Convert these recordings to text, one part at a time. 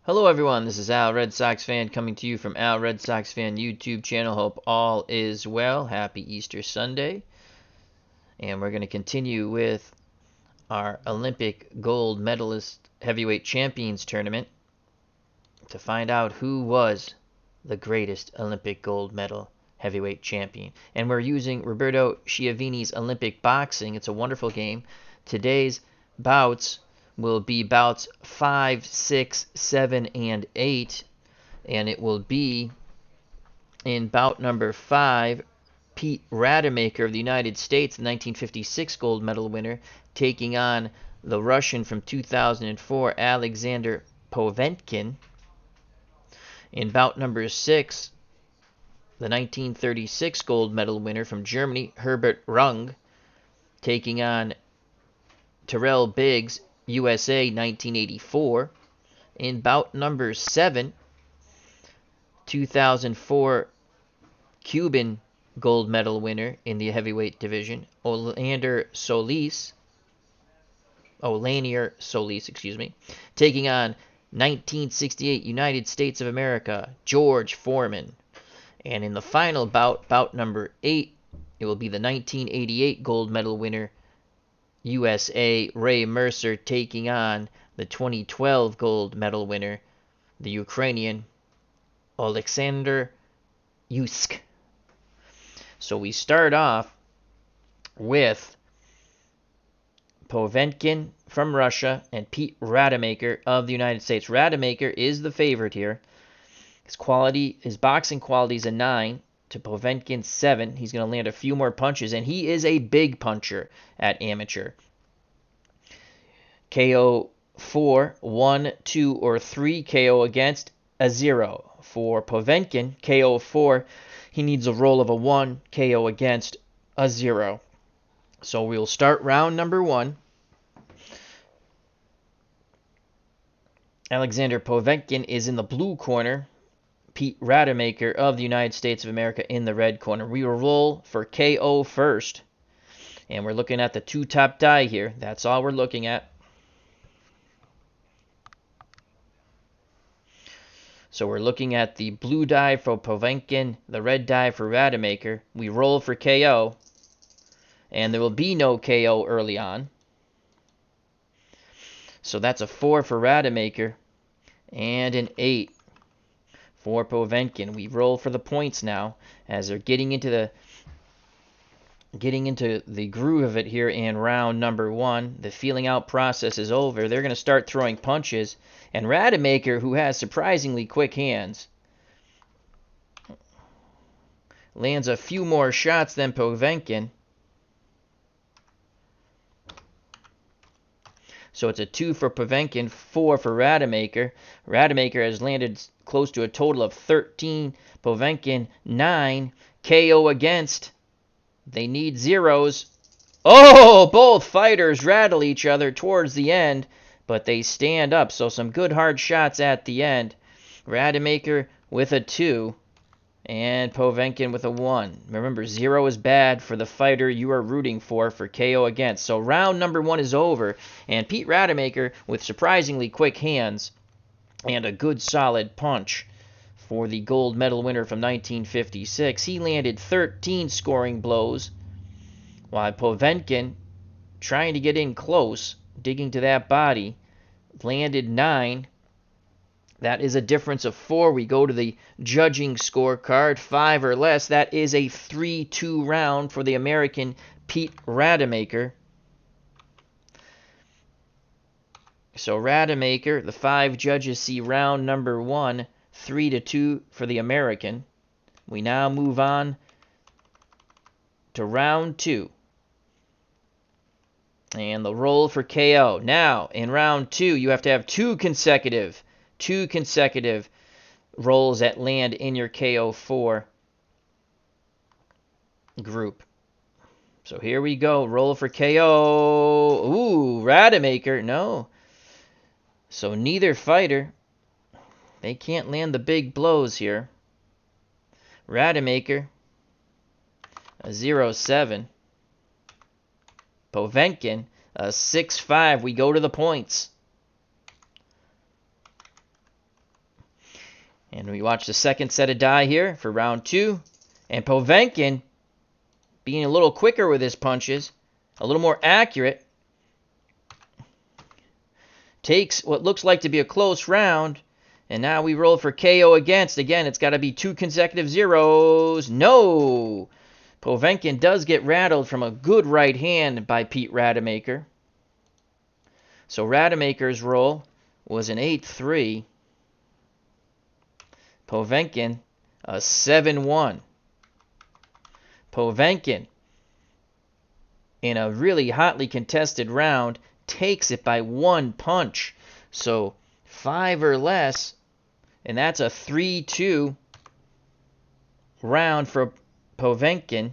Hello everyone, this is Al Red Sox Fan coming to you from Al Red Sox Fan YouTube channel. Hope all is well. Happy Easter Sunday. And we're going to continue with our Olympic gold medalist heavyweight champions tournament to find out who was the greatest Olympic gold medal heavyweight champion. And we're using Roberto Chiavini's Olympic boxing. It's a wonderful game. Today's bouts will be bouts 5, 6, 7, and 8. And it will be in bout number 5, Pete Rademacher of the United States, the 1956 gold medal winner, taking on the Russian from 2004, Alexander Povetkin. In bout number 6, the 1936 gold medal winner from Germany, Herbert Runge, taking on Tyrell Biggs, USA, 1984. In bout number 7, 2004 Cuban gold medal winner in the heavyweight division, Oleskandr Solis, taking on 1968 United States of America, George Foreman. And in the final bout, bout number 8, it will be the 1988 gold medal winner, USA, Mercer, taking on the 2012 gold medal winner, the Ukrainian, Oleskandr Usyk. So we start off with Povetkin from Russia and Pete Rademacher of the United States. Rademacher is the favorite here. His boxing quality is a 9 to Povetkin's 7. He's going to land a few more punches, and he is a big puncher at amateur. KO 4, 1, 2, or 3. KO against, a 0. For Povetkin, KO 4, he needs a roll of a 1. KO against, a 0. So we'll start round number 1. Alexander Povetkin is in the blue corner. Pete Rademacher of the United States of America in the red corner. We will roll for KO first. And we're looking at the 2 top die here. That's all we're looking at. So we're looking at the blue die for Povetkin, the red die for Rademacher. We roll for KO. And there will be no KO early on. So that's a 4 for Rademacher and an 8 for Povetkin. We roll for the points now as they're getting into the groove of it here in round number 1. The feeling out process is over. They're going to start throwing punches. And Rademacher, who has surprisingly quick hands, lands a few more shots than Povetkin. So it's a 2 for Povetkin, 4 for Rademacher. Rademacher has landed close to a total of 13. Povetkin, 9. KO against. They need zeros. Oh, both fighters rattle each other towards the end, but they stand up. So some good hard shots at the end. Rademacher with a 2. And Povetkin with a 1. Remember, 0 is bad for the fighter you are rooting for KO against. So round number 1 is over. And Pete Rademacher with surprisingly quick hands and a good solid punch for the gold medal winner from 1956. He landed 13 scoring blows, while Povetkin, trying to get in close, digging to that body, landed 9. That is a difference of 4. We go to the judging scorecard, 5 or less. That is a 3-2 round for the American Pete Rademacher. So Rademacher, the 5 judges see round number 1, 3-2 for the American. We now move on to round 2. And the roll for KO. Now, in round 2, you have to have two consecutive rolls that land in your KO4 group. So here we go. Roll for KO. Ooh, Rademacher. No. So neither fighter, they can't land the big blows here. Rademacher, a 0-7. Povetkin, a 6-5. We go to the points. And we watch the second set of die here for round 2. And Povetkin, being a little quicker with his punches, a little more accurate, takes what looks like to be a close round. And now we roll for KO against. Again, it's got to be 2 consecutive zeros. No! Povetkin does get rattled from a good right hand by Pete Rademacher. So Rademacher's roll was an 8-3. Povetkin, a 7-1. Povetkin, in a really hotly contested round, takes it by 1 punch. So 5 or less, and that's a 3-2 round for Povetkin.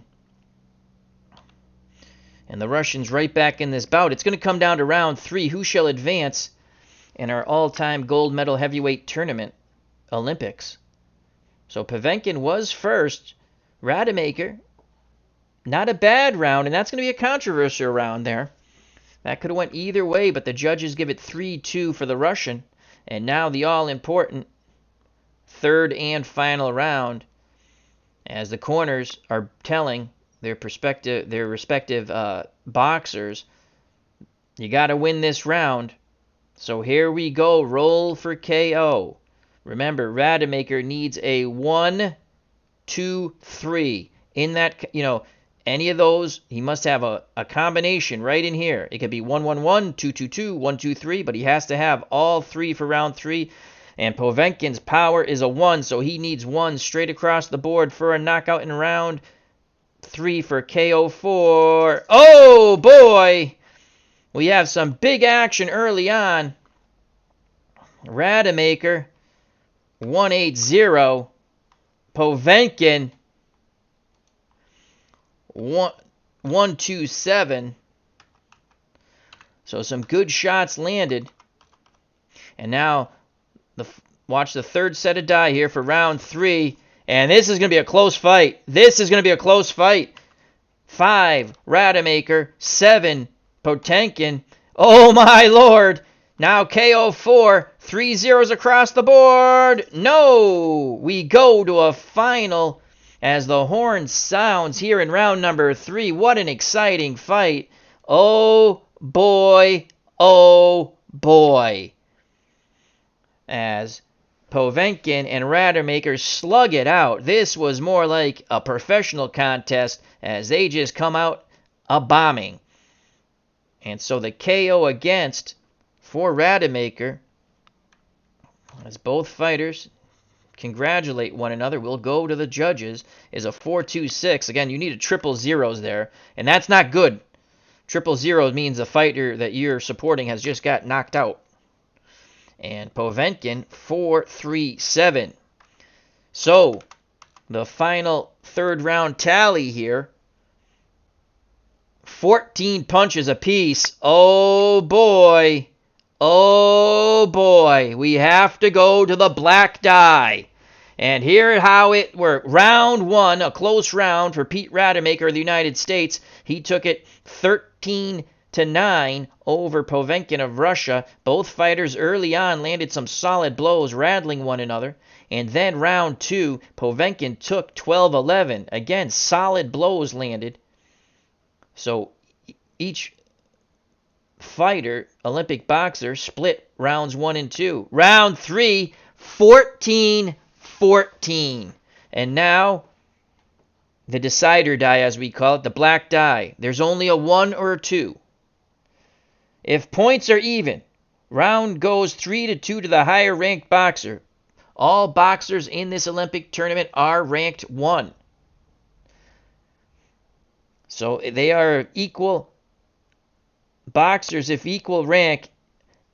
And the Russians right back in this bout. It's going to come down to round 3. Who shall advance in our all-time gold medal heavyweight tournament, Olympics? So Povetkin was first. Rademacher, not a bad round, and that's going to be a controversial round there. That could have went either way, but the judges give it 3-2 for the Russian. And now the all-important third and final round, as the corners are telling their respective boxers, you got to win this round. So here we go. Roll for KO. Remember, Rademacher needs a 1, 2, 3. In that, any of those, he must have a combination right in here. It could be 1-1-1, 2-2-2, 1-2-3, but he has to have all 3 for round 3. And Povetkin's power is a 1, so he needs 1 straight across the board for a knockout in round 3 for KO4. Oh, boy! We have some big action early on. Rademacher, 1-8-0. Povetkin, 1-2-7. So some good shots landed. And now watch the third set of die here for round 3. And this is going to be a close fight. 5, Rademacher. 7, Povetkin. Oh, my Lord. Now KO4. 3 zeros across the board. No. We go to a final as the horn sounds here in round number 3. What an exciting fight. Oh, boy. Oh, boy. As Povetkin and Rademacher slug it out. This was more like a professional contest as they just come out a-bombing. And so the KO against for Rademacher, as both fighters congratulate one another, will go to the judges, is a 4-2-6. Again, you need a triple zeros there, and that's not good. Triple zeros means the fighter that you're supporting has just got knocked out. And Povetkin, 4-3-7. So, the final third round tally here, 14 punches apiece. Oh, boy. Oh, boy. We have to go to the black die. And here how it worked. Round 1, a close round for Pete Rademacher of the United States. He took it 13-9 over Povetkin of Russia. Both fighters early on landed some solid blows, rattling one another. And then round 2, Povetkin took 12-11. Again, solid blows landed. So each fighter, Olympic boxer, split rounds 1 and 2. Round 3, 14-14. And now, the decider die, as we call it, the black die. There's only a 1 or a 2. If points are even, round goes 3-2 to the higher ranked boxer. All boxers in this Olympic tournament are ranked 1. So they are equal boxers if equal rank.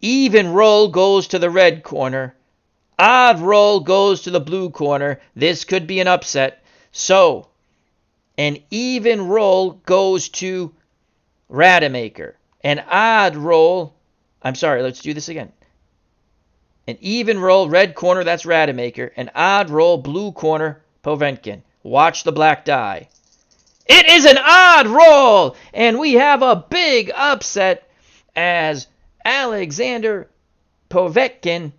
Even roll goes to the red corner. Odd roll goes to the blue corner. This could be an upset. So, an even roll goes to Rademacher. An odd roll, let's do this again. An even roll, red corner, that's Rademacher. An odd roll, blue corner, Povetkin. Watch the black die. It is an odd roll, and we have a big upset as Alexander Povetkin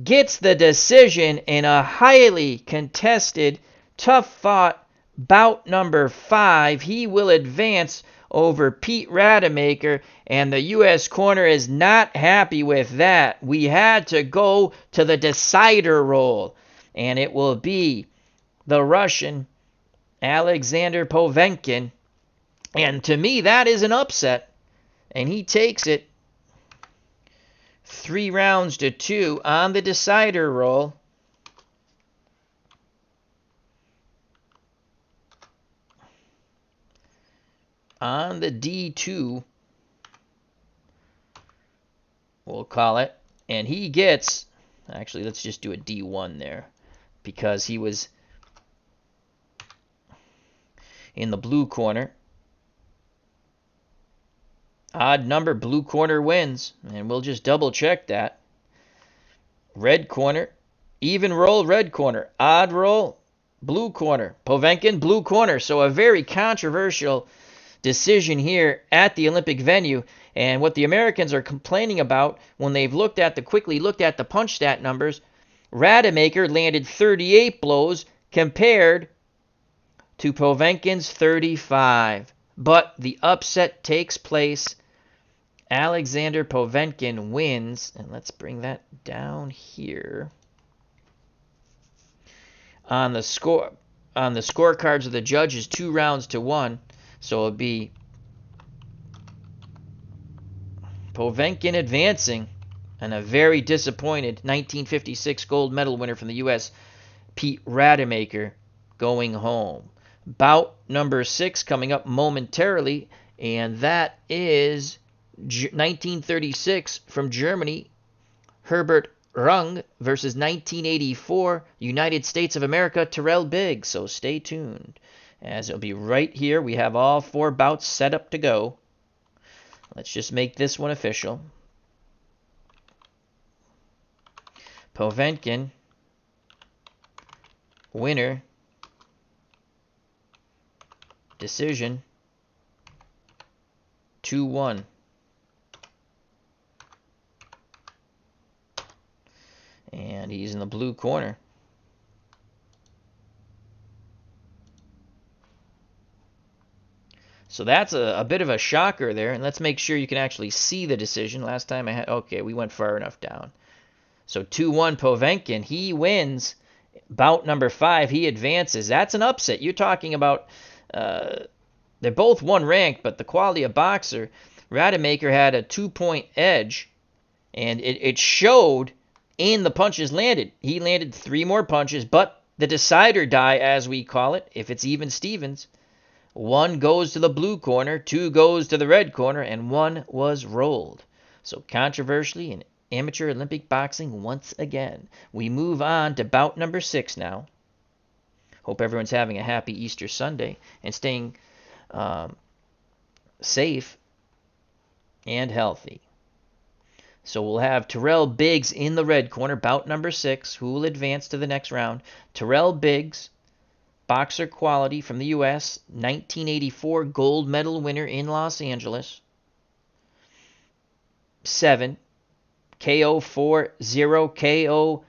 gets the decision in a highly contested, tough-fought bout number 5. He will advance over Pete Rademacher, and the U.S. corner is not happy with that. We had to go to the decider role, and it will be the Russian Alexander Povetkin. And to me, that is an upset, and he takes it 3-2 on the decider roll. On the D2, we'll call it. And he gets, actually, let's just do a D1 there, because he was in the blue corner. Odd number, blue corner wins, and we'll just double check that. Red corner, even roll, red corner. Odd roll, blue corner. Povetkin, blue corner. So a very controversial decision here at the Olympic venue. And what the Americans are complaining about when they've quickly looked at the punch stat numbers, Rademacher landed 38 blows compared to Povetkin's 35. But the upset takes place. Alexander Povetkin wins, and let's bring that down here. On the scorecards of the judges, 2-1. So it'll be Povetkin advancing, and a very disappointed 1956 gold medal winner from the U.S., Pete Rademacher, going home. Bout number 6 coming up momentarily, and that is 1936 from Germany, Herbert Runge versus 1984 United States of America, Tyrell Biggs. So stay tuned, as it'll be right here. We have all 4 bouts set up to go. Let's just make this one official. Povetkin, winner, decision, 2-1. And he's in the blue corner. So that's a bit of a shocker there. And let's make sure you can actually see the decision. Last time I had, okay, we went far enough down. So 2-1 Povetkin. He wins bout number 5. He advances. That's an upset. You're talking about, they're both one rank, but the quality of boxer, Rademacher had a 2-point edge. And it showed in the punches landed. He landed 3 more punches, but the decider die, as we call it, if it's even Stevens, 1 goes to the blue corner, 2 goes to the red corner, and 1 was rolled. So controversially in amateur Olympic boxing once again. We move on to bout number 6 now. Hope everyone's having a happy Easter Sunday and staying safe and healthy. So we'll have Tyrell Biggs in the red corner, bout number 6, who will advance to the next round. Tyrell Biggs, boxer quality from the U.S., 1984 gold medal winner in Los Angeles. 7, KO 4, 0, KO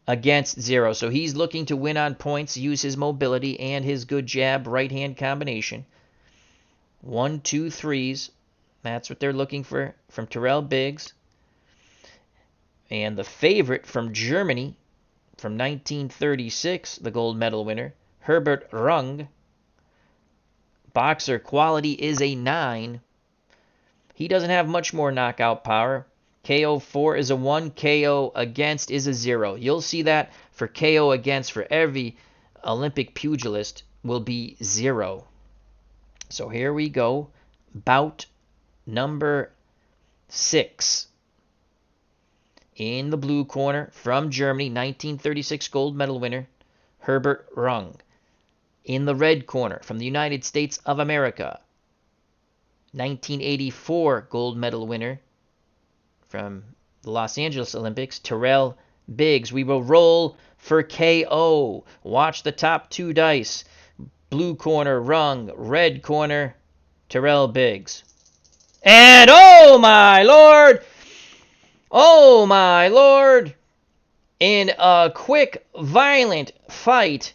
against 0. So he's looking to win on points, use his mobility and his good jab right-hand combination. 1, 2, 3s. That's what they're looking for from Tyrell Biggs. And the favorite from Germany, from 1936, the gold medal winner, Herbert Runge. Boxer quality is a 9. He doesn't have much more knockout power. KO 4 is a 1. KO against is a 0. You'll see that for KO against for every Olympic pugilist will be 0. So here we go. Bout number 6. In the blue corner, from Germany, 1936 gold medal winner, Herbert Runge. In the red corner, from the United States of America, 1984 gold medal winner from the Los Angeles Olympics, Tyrell Biggs. We will roll for KO. Watch the top 2 dice. Blue corner, Runge. Red corner, Tyrell Biggs. And oh my lord! Oh my lord! In a quick, violent fight,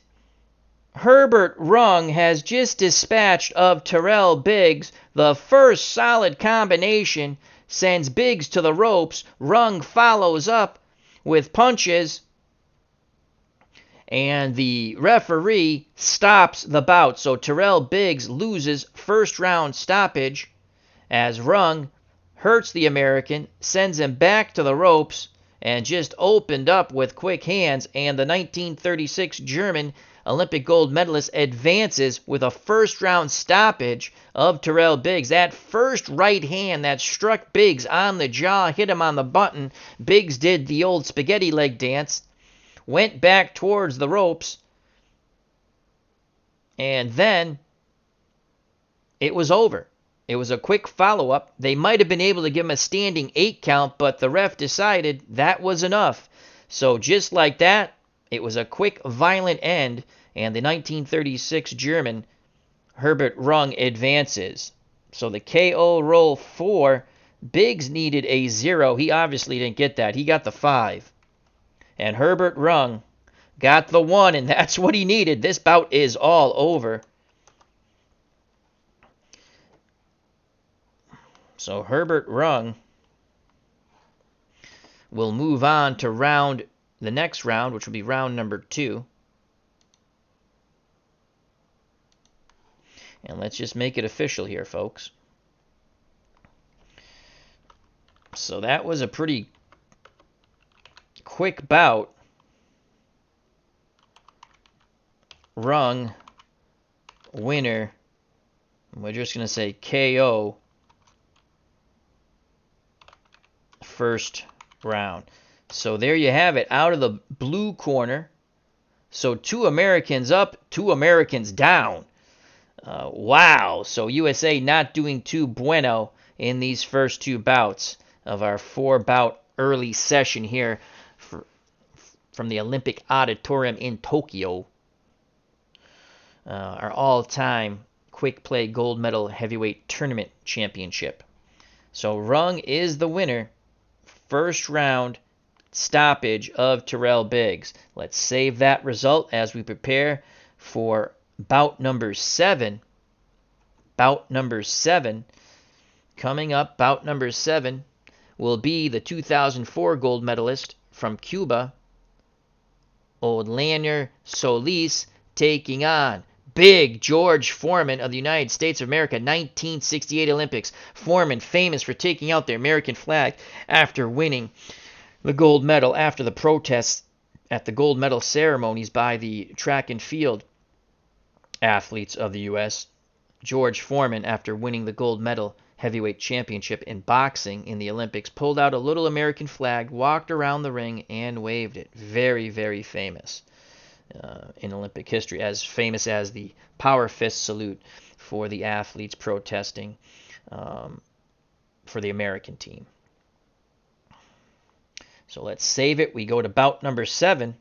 Herbert Runge has just dispatched of Tyrell Biggs. The first solid combination sends Biggs to the ropes. Runge follows up with punches, and the referee stops the bout. So Tyrell Biggs loses first round stoppage as Runge hurts the American, sends him back to the ropes, and just opened up with quick hands. And the 1936 German Olympic gold medalist advances with a first round stoppage of Tyrell Biggs. That first right hand that struck Biggs on the jaw hit him on the button. Biggs did the old spaghetti leg dance, went back towards the ropes, and then it was over. It was a quick follow-up. They might have been able to give him a standing 8 count, but the ref decided that was enough. So just like that, it was a quick, violent end, and the 1936 German Herbert Runge advances. So the KO roll 4, Biggs needed a 0. He obviously didn't get that. He got the 5. And Herbert Runge got the 1, and that's what he needed. This bout is all over. So Herbert Runge will move on to the next round, which will be round number 2. And let's just make it official here, folks. So that was a pretty quick bout. Runge, winner. We're just going to say KO. First round. So there you have it, out of the blue corner. So 2 Americans up, 2 Americans down. Wow. So USA not doing too bueno in these first 2 bouts of our 4-bout early session here from the Olympic Auditorium in Tokyo. Our all-time quick play gold medal heavyweight tournament championship. So Runge is the winner. First round stoppage of Tyrell Biggs. Let's save that result as we prepare for bout number 7. Bout number 7. Coming up, bout number 7 will be the 2004 gold medalist from Cuba, Odlanier Solis, taking on Big George Foreman of the United States of America, 1968 Olympics. Foreman, famous for taking out the American flag after winning the gold medal after the protests at the gold medal ceremonies by the track and field athletes of the U.S. George Foreman, after winning the gold medal heavyweight championship in boxing in the Olympics, pulled out a little American flag, walked around the ring, and waved it. Very, very famous. In Olympic history, as famous as the power fist salute for the athletes protesting for the American team. So let's save it. We go to bout number 7.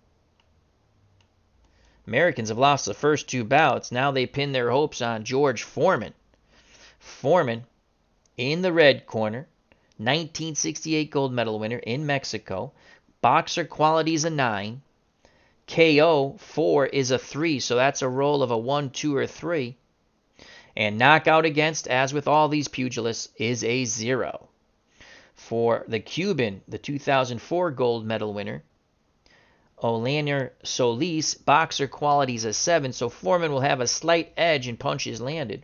Americans have lost the first 2 bouts. Now they pin their hopes on George Foreman. Foreman in the red corner, 1968 gold medal winner in Mexico. Boxer quality is a 9. KO 4 is a 3, so that's a roll of a 1, 2, or 3. And knockout against, as with all these pugilists, is a 0. For the Cuban, the 2004 gold medal winner, Odlanier Solis, boxer quality is a 7, so Foreman will have a slight edge in punches landed.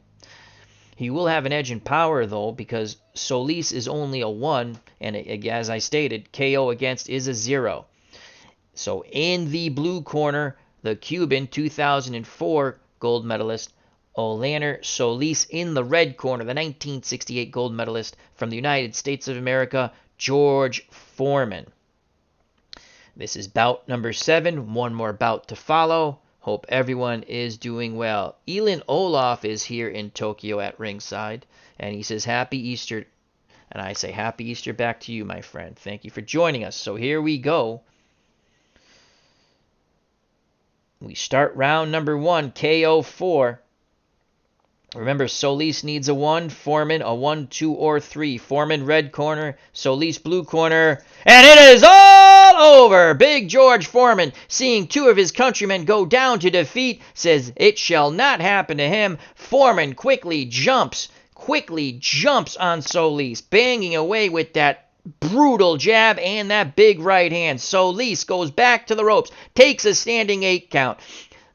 He will have an edge in power, though, because Solis is only a 1, and as I stated, KO against is a 0. So in the blue corner, the Cuban 2004 gold medalist, Odlanier Solis. In the red corner, the 1968 gold medalist from the United States of America, George Foreman. This is bout number 7. One more bout to follow. Hope everyone is doing well. Elin Olaf is here in Tokyo at ringside, and he says, Happy Easter. And I say, Happy Easter back to you, my friend. Thank you for joining us. So here we go. We start round number 1, KO 4. Remember, Solis needs a 1, Foreman a 1, 2, or 3. Foreman red corner, Solis blue corner, and it is all over! Big George Foreman, seeing 2 of his countrymen go down to defeat, says it shall not happen to him. Foreman quickly jumps on Solis, banging away with that brutal jab and that big right hand. Solis goes back to the ropes, takes a standing 8 count.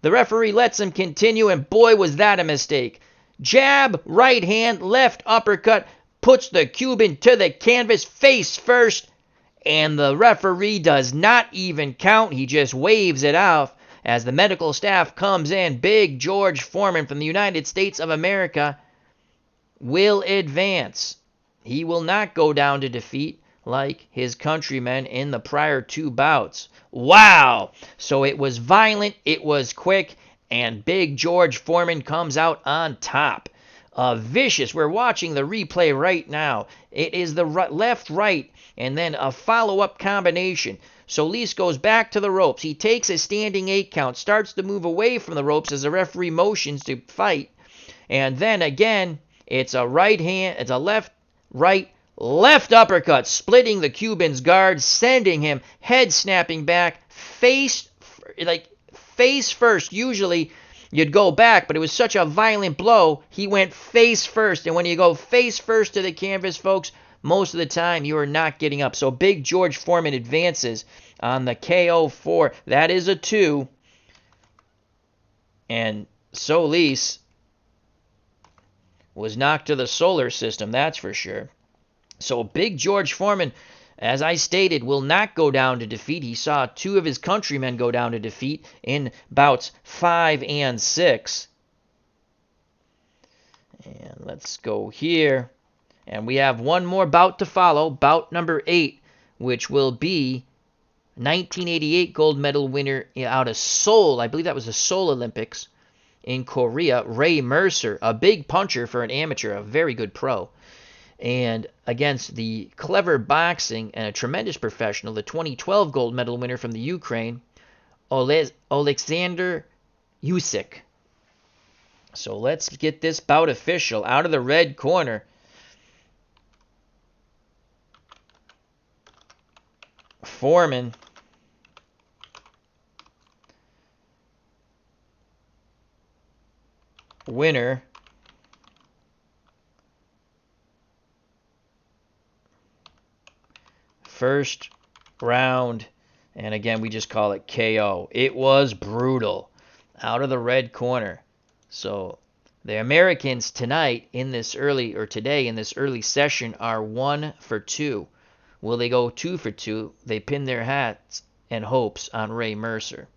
The referee lets him continue, and boy, was that a mistake. Jab, right hand, left uppercut, puts the Cuban to the canvas face first, and the referee does not even count. He just waves it off as the medical staff comes in. Big George Foreman from the United States of America will advance. He will not go down to defeat like his countrymen in the prior 2 bouts. Wow! So it was violent, it was quick, and Big George Foreman comes out on top. Vicious. We're watching the replay right now. It is the left, right, and then a follow-up combination. Solis goes back to the ropes. He takes a standing 8 count, starts to move away from the ropes as the referee motions to fight. And then again, it's a right hand, it's a left, right, left uppercut, splitting the Cuban's guard, sending him head snapping back, face first. Usually you'd go back, but it was such a violent blow, he went face first. And when you go face first to the canvas, folks, most of the time you are not getting up. So Big George Foreman advances on the KO4. That is a 2. And Solis was knocked to the solar system, that's for sure. So Big George Foreman, as I stated, will not go down to defeat. He saw 2 of his countrymen go down to defeat in bouts 5 and 6. And let's go here. And we have one more bout to follow, bout number 8, which will be 1988 gold medal winner out of Seoul. I believe that was the Seoul Olympics in Korea, Ray Mercer, a big puncher for an amateur, a very good pro. And against the clever boxing and a tremendous professional, the 2012 gold medal winner from the Ukraine, Oleskandr Usyk. So let's get this bout official. Out of the red corner, Foreman. Winner. First round, and again, we just call it KO. It was brutal. Out of the red corner. So the Americans tonight in this early, or today in this early session, are 1 for 2. Will they go 2 for 2? They pin their hats and hopes on Ray Mercer.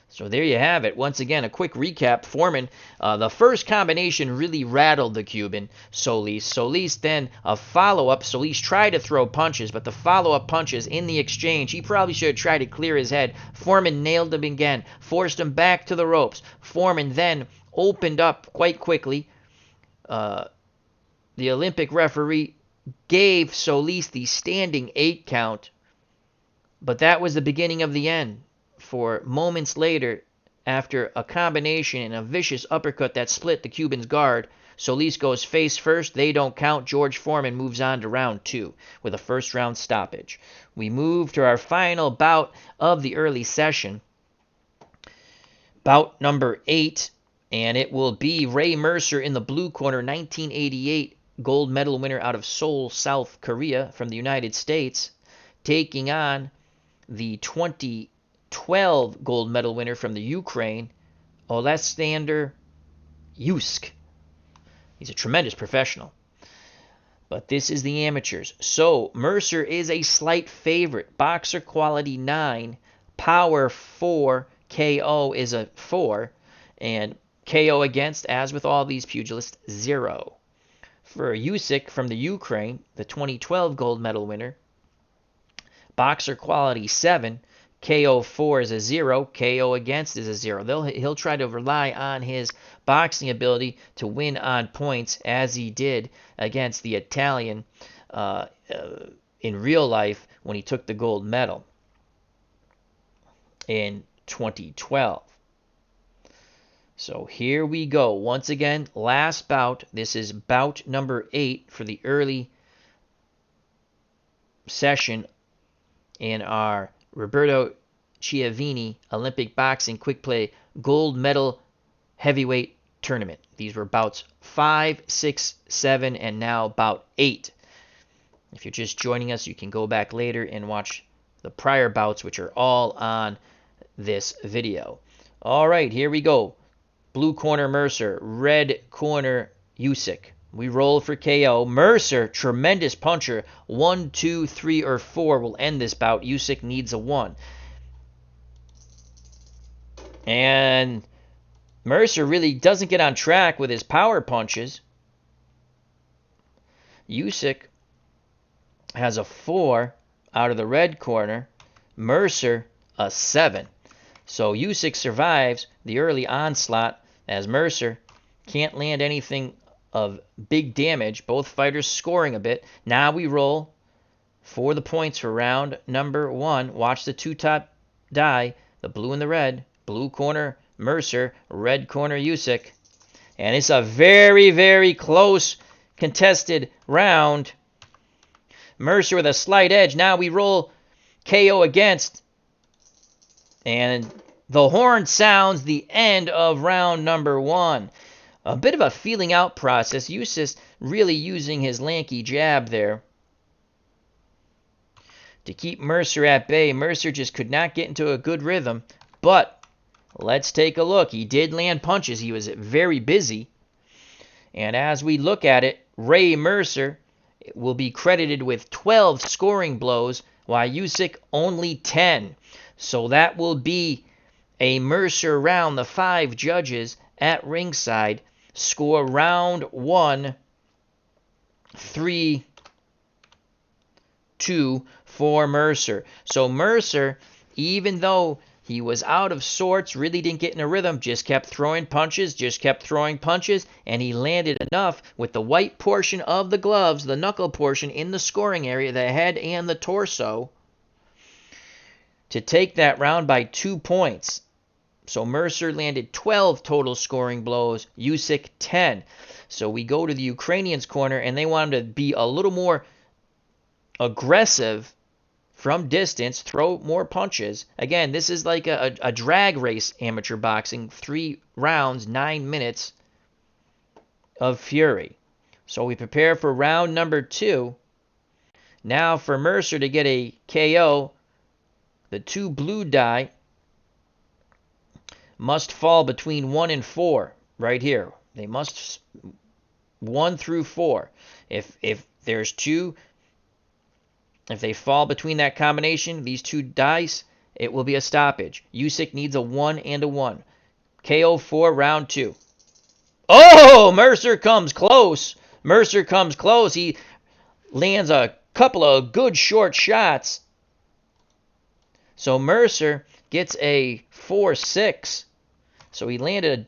So there you have it. Once again, a quick recap. Foreman, the first combination really rattled the Cuban, Solis. Solis then a follow-up. Solis tried to throw punches, but the follow-up punches in the exchange, he probably should have tried to clear his head. Foreman nailed him again, forced him back to the ropes. Foreman then opened up quite quickly. The Olympic referee gave Solis the standing 8 count, but that was the beginning of the end. For moments later, after a combination and a vicious uppercut that split the Cuban's guard, Solis goes face first. They don't count. George Foreman moves on to round 2 with a first round stoppage. We move to our final bout of the early session. Bout number 8, and it will be Ray Mercer in the blue corner, 1988 gold medal winner out of Seoul, South Korea from the United States, taking on the 2012 gold medal winner from the Ukraine, Oleskandr Usyk. He's a tremendous professional. But this is the amateurs. So Mercer is a slight favorite. Boxer quality 9, power 4, KO is a 4, and KO against, as with all these pugilists, 0. For Usyk from the Ukraine, the 2012 gold medal winner, boxer quality 7, KO 4 is a 0, KO against is a 0. He'll try to rely on his boxing ability to win on points, as he did against the Italian in real life when he took the gold medal. in 2012. So here we go. Once again, last bout. This is bout number 8 for the early session in our Roberto Chiavini Olympic Boxing Quick Play Gold Medal Heavyweight Tournament. These were bouts 5, 6, 7, and now bout 8. If you're just joining us, you can go back later and watch the prior bouts, which are all on this video. All right, here we go. Blue corner Mercer, red corner Usyk. We roll for KO. Mercer, tremendous puncher. 1, 2, 3, or 4 will end this bout. Usyk needs a 1. And Mercer really doesn't get on track with his power punches. Usyk has a 4 out of the red corner. Mercer, a 7. So Usyk survives the early onslaught as Mercer can't land anything of big damage. Both fighters scoring a bit. Now we roll for the points for round number 1. Watch the two top die, the blue and the red. Blue corner Mercer, red corner Usyk. And it's a very, very close contested round. Mercer with a slight edge. Now we roll KO against. And the horn sounds the end of round number 1. A bit of a feeling out process. Usyk really using his lanky jab there to keep Mercer at bay. Mercer just could not get into a good rhythm. But let's take a look. He did land punches. He was very busy. And as we look at it, Ray Mercer will be credited with 12 scoring blows, while Usyk only 10. So that will be a Mercer round. The 5 judges at ringside score round 1, 3, 2 for Mercer. So Mercer, even though he was out of sorts, really didn't get in a rhythm, just kept throwing punches, and he landed enough with the white portion of the gloves, the knuckle portion in the scoring area, the head and the torso, to take that round by 2 points. So Mercer landed 12 total scoring blows, Usyk 10. So we go to the Ukrainians' corner, and they want him to be a little more aggressive from distance, throw more punches. Again, this is like a drag race amateur boxing. 3 rounds, 9 minutes of fury. So we prepare for round number 2. Now for Mercer to get a KO, the 2 blue die must fall between 1 and 4 right here. They must 1 through 4. If there's 2, if they fall between that combination, these 2 dice, it will be a stoppage. Usyk needs a 1 and a 1. KO 4, round 2. Oh, Mercer comes close. Mercer comes close. He lands a couple of good short shots. So Mercer gets a 4-6. So he landed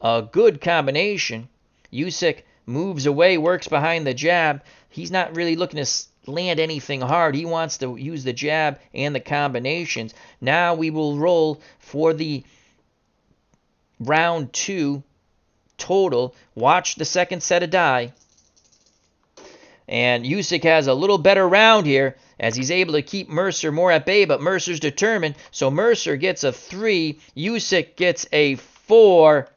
a good combination. Usyk moves away, works behind the jab. He's not really looking to land anything hard. He wants to use the jab and the combinations. Now we will roll for the round 2 total. Watch the second set of die. And Usyk has a little better round here as he's able to keep Mercer more at bay, but Mercer's determined. So Mercer gets a 3. Usyk gets a 4.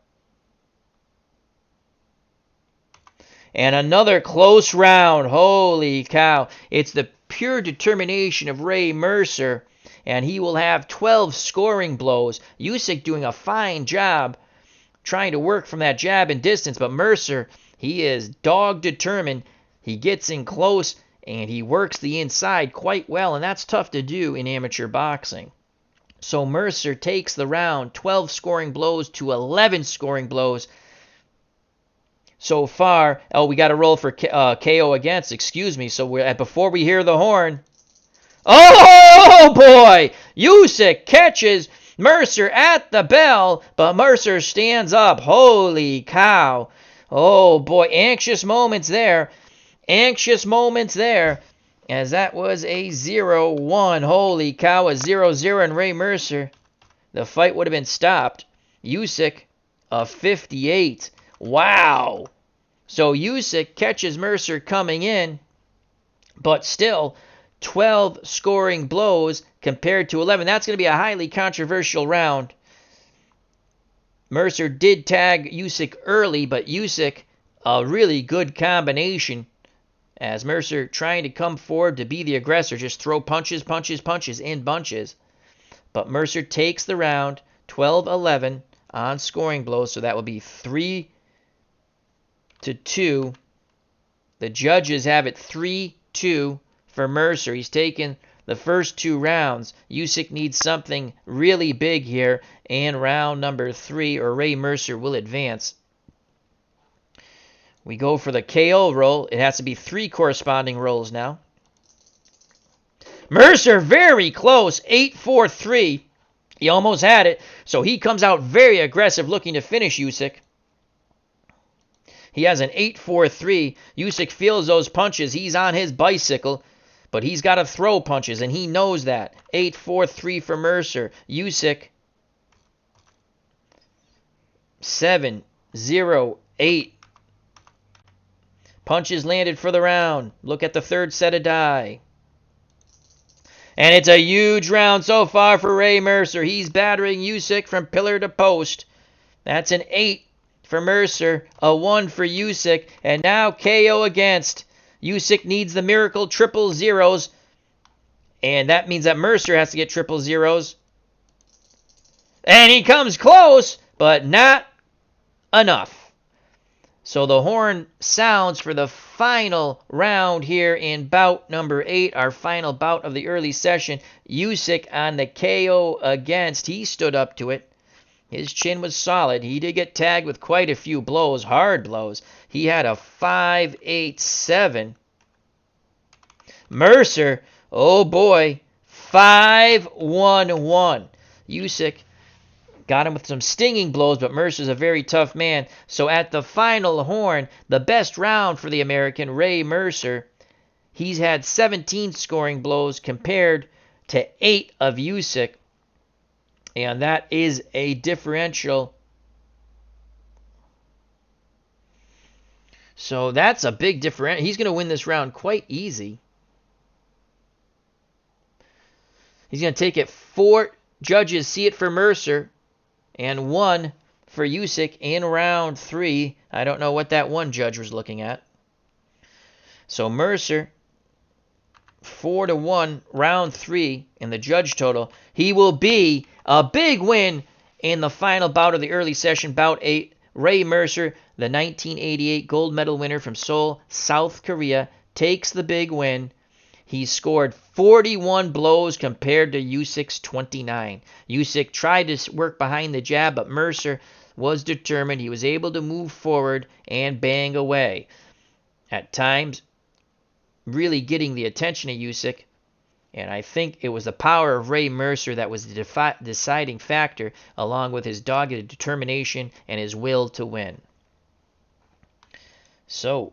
And another close round. Holy cow. It's the pure determination of Ray Mercer. And he will have 12 scoring blows. Usyk doing a fine job trying to work from that jab and distance. But Mercer, he is dog determined. He gets in close and he works the inside quite well. And that's tough to do in amateur boxing. So Mercer takes the round. 12 scoring blows to 11 scoring blows. So far, we got to roll for KO against, excuse me. So before we hear the horn. Oh, boy! Usyk catches Mercer at the bell, but Mercer stands up. Holy cow. Oh, boy, anxious moments there. Anxious moments there, as that was a 0-1. Holy cow, a 0-0, and Ray Mercer the fight would have been stopped. Usyk, a 58. Wow. So Usyk catches Mercer coming in, but still 12 scoring blows compared to 11. That's going to be a highly controversial round. Mercer did tag Usyk early, but Usyk, a really good combination as Mercer trying to come forward to be the aggressor, just throw punches, punches, punches in bunches. But Mercer takes the round, 12-11 on scoring blows, so that will be 3-2. The judges have it 3-2 for Mercer. He's taken the first 2 rounds. Usyk needs something really big here, and round number 3, or Ray Mercer will advance. We go for the KO roll. It has to be 3 corresponding rolls now. Mercer very close, 8-4-3. He almost had it, so he comes out very aggressive looking to finish Usyk. He has an 8-4-3. Usyk feels those punches. He's on his bicycle, but he's got to throw punches, and he knows that. 8-4-3 for Mercer. Usyk, 7-0-8. Punches landed for the round. Look at the third set of die. And it's a huge round so far for Ray Mercer. He's battering Usyk from pillar to post. That's an 8 for Mercer, a 1 for Usyk, and now KO against. Usyk needs the miracle triple zeros, and that means that Mercer has to get triple zeros. And he comes close, but not enough. So the horn sounds for the final round here in bout number 8, our final bout of the early session. Usyk on the KO against. He stood up to it. His chin was solid. He did get tagged with quite a few blows, hard blows. He had a 5-8-7. Mercer, oh boy, 5-1-1. Usyk got him with some stinging blows, but Mercer's a very tough man. So at the final horn, the best round for the American, Ray Mercer, he's had 17 scoring blows compared to 8 of Usyk. And that is a differential. So that's a big differential. He's going to win this round quite easy. He's going to take it 4 judges see it for Mercer and 1 for Usyk in round 3. I don't know what that one judge was looking at. So Mercer, 4-1, round 3 in the judge total. He will be a big win in the final bout of the early session, bout 8. Ray Mercer, the 1988 gold medal winner from Seoul, South Korea, takes the big win. He scored 41 blows compared to Usyk's 29. Usyk tried to work behind the jab, but Mercer was determined. He was able to move forward and bang away. At times, really getting the attention of Usyk. And I think it was the power of Ray Mercer that was the deciding factor, along with his dogged determination and his will to win. So,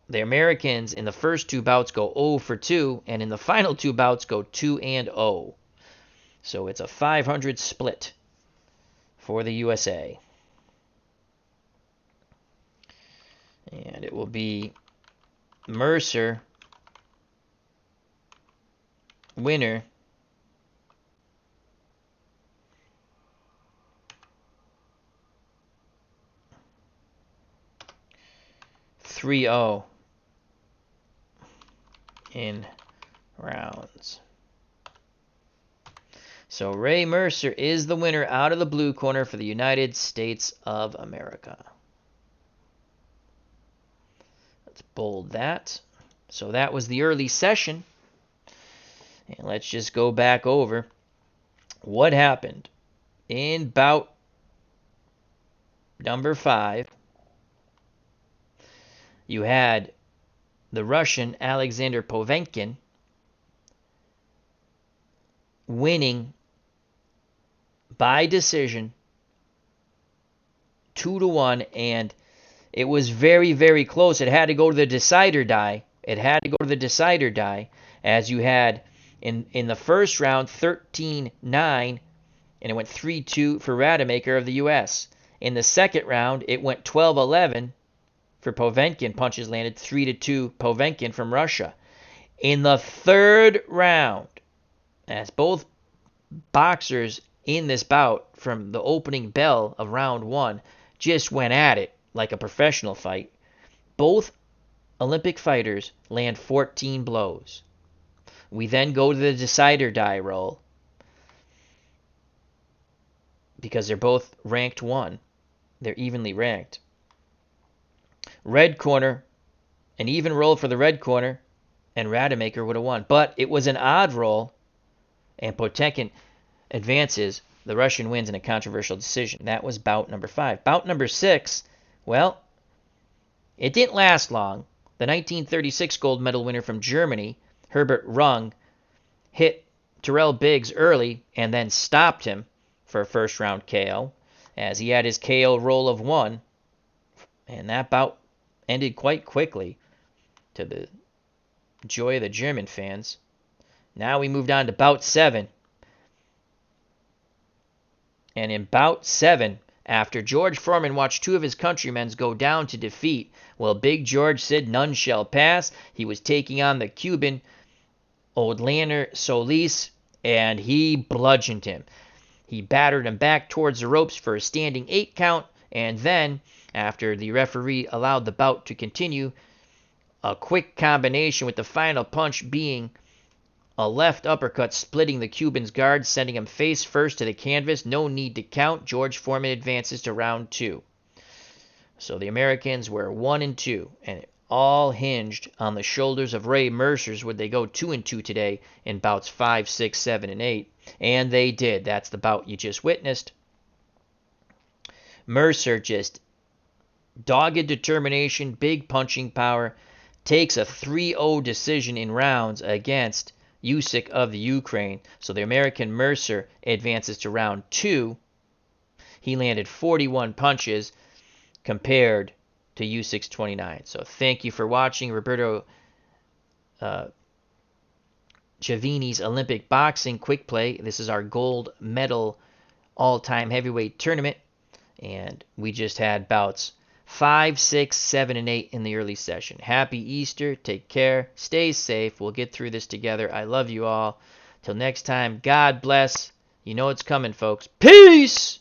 the Americans in the first 2 bouts go 0-2, and in the final 2 bouts go 2-0. So it's a 500 split for the USA. And it will be Mercer winner, (3-0) in rounds. So Ray Mercer is the winner out of the blue corner for the United States of America. Let's bold that. So that was the early session. And let's just go back over what happened in bout number 5. You had the Russian Alexander Povetkin winning by decision 2-1, and it was very, very close. It had to go to the decider die. As you had in the first round 13-9, in and it went 3-2 for Rademacher of the U.S. In the second round, it went 12-11 for Povetkin. Punches landed 3-2 Povetkin from Russia. In the third round, as both boxers in this bout from the opening bell of round 1 just went at it like a professional fight, both Olympic fighters land 14 blows. We then go to the decider die roll because they're both ranked 1. They're evenly ranked. Red corner, an even roll for the red corner, and Rademacher would have won. But it was an odd roll, and Povetkin advances. The Russian wins in a controversial decision. That was bout number 5. Bout number 6, well, it didn't last long. The 1936 gold medal winner from Germany, Herbert Runge, hit Tyrell Biggs early and then stopped him for a first round KO, as he had his KO roll of 1, and that bout ended quite quickly to the joy of the German fans. Now we moved on to bout 7. And in bout 7, after George Foreman watched 2 of his countrymen go down to defeat, well, Big George said none shall pass. He was taking on the Cuban Odlanier Solis, and he bludgeoned him. He battered him back towards the ropes for a standing 8 count, and then, after the referee allowed the bout to continue, a quick combination with the final punch being a left uppercut splitting the Cuban's guard, sending him face first to the canvas. No need to count. George Foreman advances to round 2. So the Americans were 1-2, and it all hinged on the shoulders of Ray Mercer's. Would they go 2-2 today in bouts 5, 6, 7, and 8? And they did. That's the bout you just witnessed. Mercer, just dogged determination, big punching power, takes a 3-0 decision in rounds against Usyk of the Ukraine. So the American Mercer advances to round 2. He landed 41 punches compared to Usyk's 29. So thank you for watching Roberto Chiavini's Olympic Boxing Quick Play. This is our gold medal all-time heavyweight tournament. And we just had bouts 5, 6, 7, and 8 in the early session. Happy Easter. Take care. Stay safe. We'll get through this together. I love you all. Till next time, God bless. You know it's coming, folks. Peace!